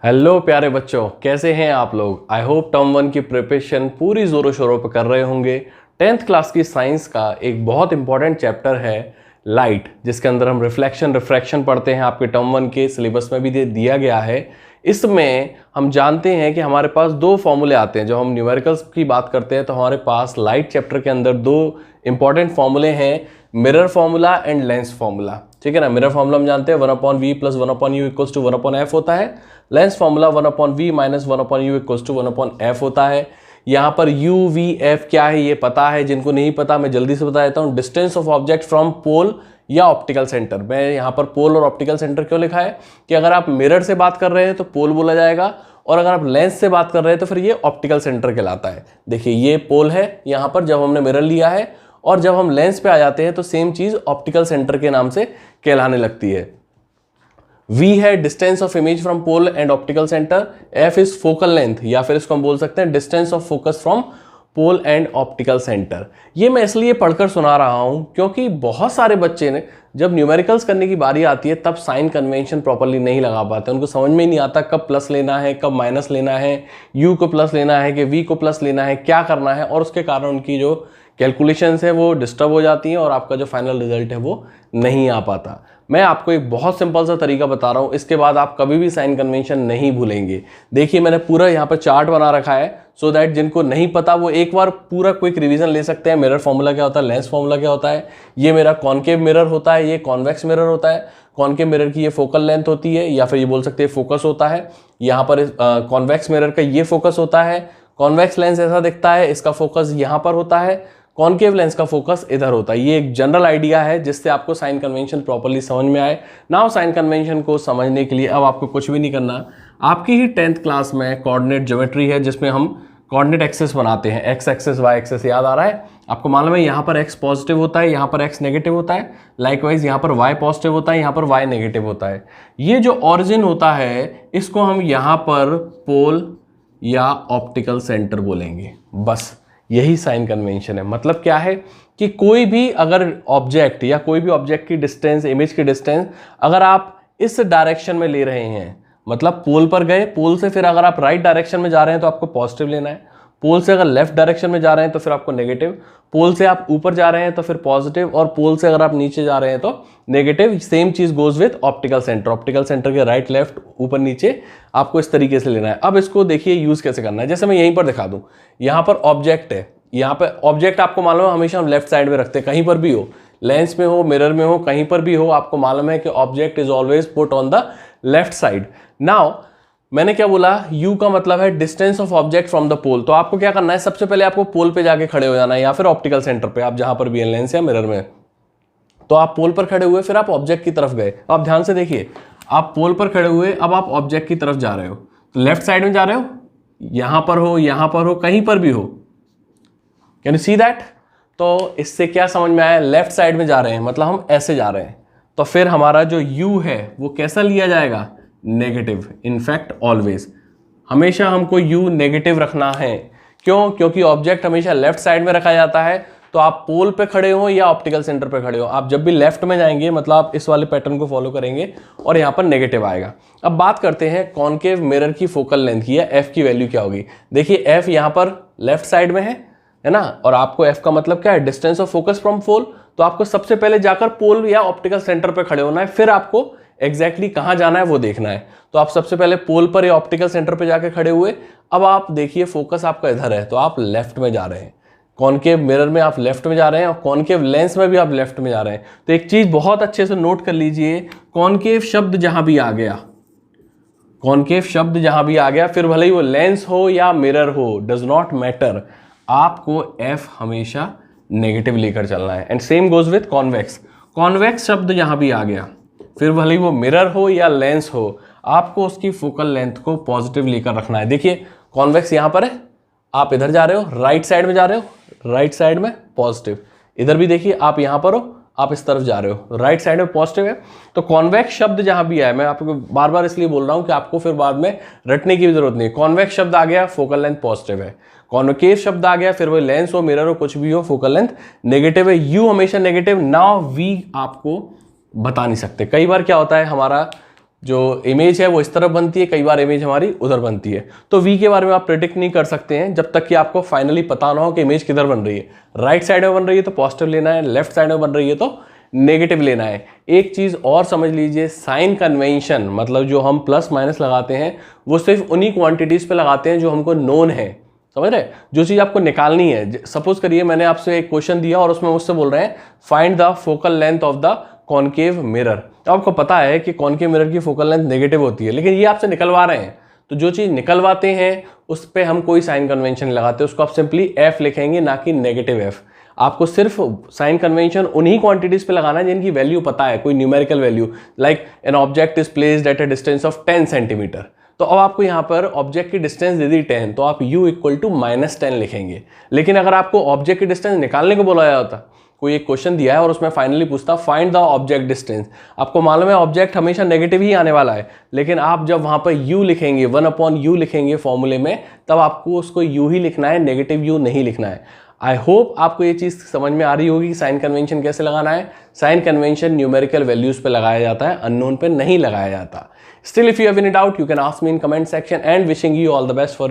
Hello प्यारे बच्चों, कैसे हैं आप लोग। आई होप टर्म 1 की प्रिपरेशन पूरी ज़ोरों शोरों पर कर रहे होंगे। 10th क्लास की साइंस का एक बहुत इंपॉर्टेंट चैप्टर है लाइट, जिसके अंदर हम रिफ्लेक्शन रिफ्रैक्शन पढ़ते हैं। आपके टर्म 1 के सिलेबस में भी दिया गया है। इसमें हम जानते हैं कि हमारे पास दो फॉर्मूले आते हैं। जब हम न्यूमेरिकल्स की बात करते हैं तो हमारे पास लाइट चैप्टर के अंदर दो इंपॉर्टेंट फॉर्मूले हैं, mirror formula and lens formula. ठीक है ना। मिरर फॉर्मूला हम जानते हैं 1/v + 1/u = 1/f होता है। Lens formula 1/v - 1/u = 1/f होता है। यहाँ पर u v f क्या है ये पता है। जिनको नहीं पता मैं जल्दी से बता देता हूँ। Distance of object from pole या ऑप्टिकल सेंटर। मैं यहाँ पर पोल और ऑप्टिकल सेंटर क्यों लिखा है कि अगर आप मिरर से बात कर रहे हैं तो पोल बोला जाएगा, और अगर आप लेंस से बात कर रहे हैं तो फिर ये ऑप्टिकल सेंटर कहलाता है। देखिए ये पोल है यहाँ पर जब हमने मिरर लिया है, और जब हम लेंस पे आ जाते हैं तो सेम चीज ऑप्टिकल सेंटर के नाम से कहलाने लगती है। v है distance of image from pole and optical centre. f is focal length, या फिर इसको हम बोल सकते हैं distance of focus from pole and optical centre. ये मैं इसलिए पढ़कर सुना रहा हूं क्योंकि बहुत सारे बच्चे ने जब न्यूमेरिकल्स करने की बारी आती है तब साइन कन्वेंशन प्रॉपर्ली नहीं लगा पाते। उनको समझ में ही नहीं आता कब प्लस लेना है, कब माइनस लेना है, u को प्लस लेना है कि v को प्लस लेना है, क्या करना है, और उसके कारण उनकी जो कैलकुलेशंस है वो डिस्टर्ब हो जाती हैं और आपका जो फाइनल रिजल्ट है वो नहीं आ पाता। मैं आपको एक बहुत सिंपल सा तरीका बता रहा हूँ, इसके बाद आप कभी भी साइन कन्वेंशन नहीं भूलेंगे। देखिए मैंने पूरा यहाँ पर चार्ट बना रखा है सो दैट जिनको नहीं पता वो एक बार पूरा क्विक रिवीजन ले सकते हैं। मिरर फॉर्मूला क्या होता है, लेंस फॉर्मूला क्या होता है, ये मेरा कॉनकेव मिरर होता है, ये कॉन्वेक्स मिरर होता है। कॉनकेव मिरर की ये फोकल लेंथ होती है, या फिर ये बोल सकते हैं फोकस होता है। यहाँ पर कॉन्वेक्स मिरर का ये फोकस होता है। कॉन्वेक्स लेंस ऐसा दिखता है, इसका फोकस यहाँ पर होता है। कॉनकेव लेंस का फोकस इधर होता है। ये एक जनरल आइडिया है जिससे आपको साइन कन्वेंशन प्रॉपर्ली समझ में आए। नाउ साइन कन्वेंशन को समझने के लिए अब आपको कुछ भी नहीं करना। आपकी ही 10th क्लास में कोऑर्डिनेट ज्योमेट्री है जिसमें हम कोऑर्डिनेट एक्सिस बनाते हैं। एक्स एक्सिस वाई एक्सिस याद आ रहा है आपको। मालूम है यहाँ पर एक्स पॉजिटिव होता है, यहाँ पर एक्स नेगेटिव होता है। लाइकवाइज यहाँ पर वाई पॉजिटिव होता है, यहाँ पर वाई नेगेटिव होता है। ये जो ऑरिजिन होता है इसको हम यहाँ पर पोल या ऑप्टिकल सेंटर बोलेंगे। बस यही साइन कन्वेंशन है। मतलब क्या है कि कोई भी अगर ऑब्जेक्ट या कोई भी ऑब्जेक्ट की डिस्टेंस, इमेज की डिस्टेंस अगर आप इस डायरेक्शन में ले रहे हैं, मतलब पोल पर गए, पोल से फिर अगर आप राइट डायरेक्शन में जा रहे हैं तो आपको पॉजिटिव लेना है। पोल से अगर लेफ्ट डायरेक्शन में जा रहे हैं तो फिर आपको नेगेटिव। पोल से आप ऊपर जा रहे हैं तो फिर पॉजिटिव, और पोल से अगर आप नीचे जा रहे हैं तो नेगेटिव। सेम चीज goes with optical centre. Optical centre के राइट लेफ्ट ऊपर नीचे आपको इस तरीके से लेना है। अब इसको देखिए यूज कैसे करना है। जैसे मैं यहीं पर दिखा दूं, यहाँ पर ऑब्जेक्ट है, यहाँ पर ऑब्जेक्ट आपको मालूम है हमेशा हम लेफ्ट साइड में रखते हैं। कहीं पर भी हो, लेंस में हो, मिरर में हो, कहीं पर भी हो, आपको मालूम है कि object is always put on the left side. Now मैंने क्या बोला, u का मतलब है distance of object from the pole. तो आपको क्या करना है, सबसे पहले आपको पोल पे जाके खड़े हो जाना है, या फिर ऑप्टिकल सेंटर पे, आप जहां पर भी है, लेंस या मिरर में। तो आप पोल पर खड़े हुए, फिर आप ऑब्जेक्ट की तरफ गए। आप ध्यान से देखिए, आप पोल पर खड़े हुए, अब आप ऑब्जेक्ट की तरफ जा रहे हो। तो लेफ्ट साइड में जा रहे हो, यहां पर हो, यहां पर हो, कहीं पर भी हो। Can you see that? तो इससे क्या समझ में आया, लेफ्ट साइड में जा रहे हैं मतलब हम ऐसे जा रहे हैं। तो फिर हमारा जो u है वो कैसा लिया जाएगा, नेगेटिव। इनफैक्ट ऑलवेज हमेशा हमको u नेगेटिव रखना है। क्यों? क्योंकि ऑब्जेक्ट हमेशा लेफ्ट साइड में रखा जाता है। तो आप पोल पे खड़े हो या ऑप्टिकल सेंटर पे खड़े हो, आप जब भी लेफ्ट में जाएंगे मतलब आप इस वाले पैटर्न को फॉलो करेंगे और यहाँ पर नेगेटिव आएगा। अब बात करते हैं कॉनकेव मिरर की फोकल लेंथ की, या f की वैल्यू क्या होगी। देखिए f यहाँ पर लेफ्ट साइड में है ना, और आपको f का मतलब क्या है, distance of focus from pole. तो आपको सबसे पहले जाकर पोल या ऑप्टिकल सेंटर पे खड़े होना है, फिर आपको एग्जैक्टली कहां जाना है वो देखना है। तो आप सबसे पहले पोल पर या ऑप्टिकल सेंटर पे जाके खड़े हुए। अब आप देखिए फोकस आपका इधर है तो आप लेफ्ट में जा रहे हैं। कॉनकेव मिरर में आप लेफ्ट में जा रहे हैं, और कॉनकेव लेंस में भी आप लेफ्ट में जा रहे हैं। तो एक चीज बहुत अच्छे से नोट कर लीजिए, कॉनकेव शब्द जहां भी आ गया, कॉनकेव शब्द जहां भी आ गया, फिर भले ही वो लेंस हो या मिरर हो, डज नॉट मैटर, आपको f हमेशा नेगेटिव लेकर चलना है। And same goes with convex. Convex शब्द जहां भी आ गया, फिर भले ही वो मिरर हो या लेंस हो, आपको उसकी फोकल लेंथ को पॉजिटिव लेकर रखना है। देखिए कॉन्वेक्स यहां पर है, आप इधर जा रहे हो, राइट साइड में जा रहे हो, राइट साइड में पॉजिटिव। इधर भी देखिए आप यहां पर हो, आप इस तरफ जा रहे हो, राइट साइड में पॉजिटिव है। तो कॉन्वेक्स शब्द जहां भी आए, मैं आपको बार बार इसलिए बोल रहा हूं कि आपको फिर बाद में रटने की भी जरूरत नहीं है। कॉन्वेक्स शब्द आ गया, फोकल लेंथ पॉजिटिव है। कॉन्केव शब्द आ गया, फिर वो लेंस हो, मिरर हो, कुछ भी हो, फोकल लेंथ नेगेटिव है। u हमेशा नेगेटिव। नाउ v आपको बता नहीं सकते। कई बार क्या होता है, हमारा जो इमेज है वो इस तरफ बनती है, कई बार इमेज हमारी उधर बनती है। तो v के बारे में आप प्रेडिक्ट नहीं कर सकते हैं जब तक कि आपको फाइनली पता ना हो कि इमेज किधर बन रही है। राइट साइड में बन रही है तो पॉजिटिव लेना है, लेफ्ट साइड में बन रही है तो नेगेटिव लेना है। एक चीज और समझ लीजिए, साइन कन्वेंशन मतलब जो हम प्लस माइनस लगाते हैं वो सिर्फ उन्हीं क्वांटिटीज पे लगाते हैं जो हमको नोन है, समझ रहे। जो चीज आपको निकालनी है, सपोज करिए मैंने आपसे एक क्वेश्चन दिया और उसमें मुझसे बोल रहे हैं find the focal length of the concave mirror. तो आपको पता है कि कॉनकेव मिरर की फोकल लेंथ नेगेटिव होती है, लेकिन ये आपसे निकलवा रहे हैं। तो जो चीज निकलवाते हैं उस पर हम कोई साइन कन्वेंशन लगाते हैं, उसको आप सिंपली एफ लिखेंगे ना कि नेगेटिव एफ। आपको सिर्फ साइन कन्वेंशन उन्हीं क्वांटिटीज पे लगाना है जिनकी वैल्यू पता है, कोई numerical value, like an object is placed at a distance of 10 centimetre. तो अब आपको यहाँ पर ऑब्जेक्ट की डिस्टेंस दे दी 10, तो आप u इक्वल टू -10 लिखेंगे। लेकिन अगर आपको ऑब्जेक्ट की डिस्टेंस निकालने को बोला जाता, कोई एक क्वेश्चन दिया है और उसमें फाइनली पूछता फाइंड द ऑब्जेक्ट डिस्टेंस, आपको मालूम है ऑब्जेक्ट हमेशा नेगेटिव ही आने वाला है, लेकिन आप जब वहां पर u लिखेंगे, 1/u लिखेंगे फॉर्मूले में, तब आपको उसको u ही लिखना है, नेगेटिव u नहीं लिखना है। आई होप आपको ये चीज़ समझ में आ रही होगी कि साइन कन्वेंशन कैसे लगाना है। साइन कन्वेंशन न्यूमेरिकल वैल्यूज पे लगाया जाता है, अननोन पे नहीं लगाया जाता। Still if you have any doubt you can ask me in comment section and wishing you all the best for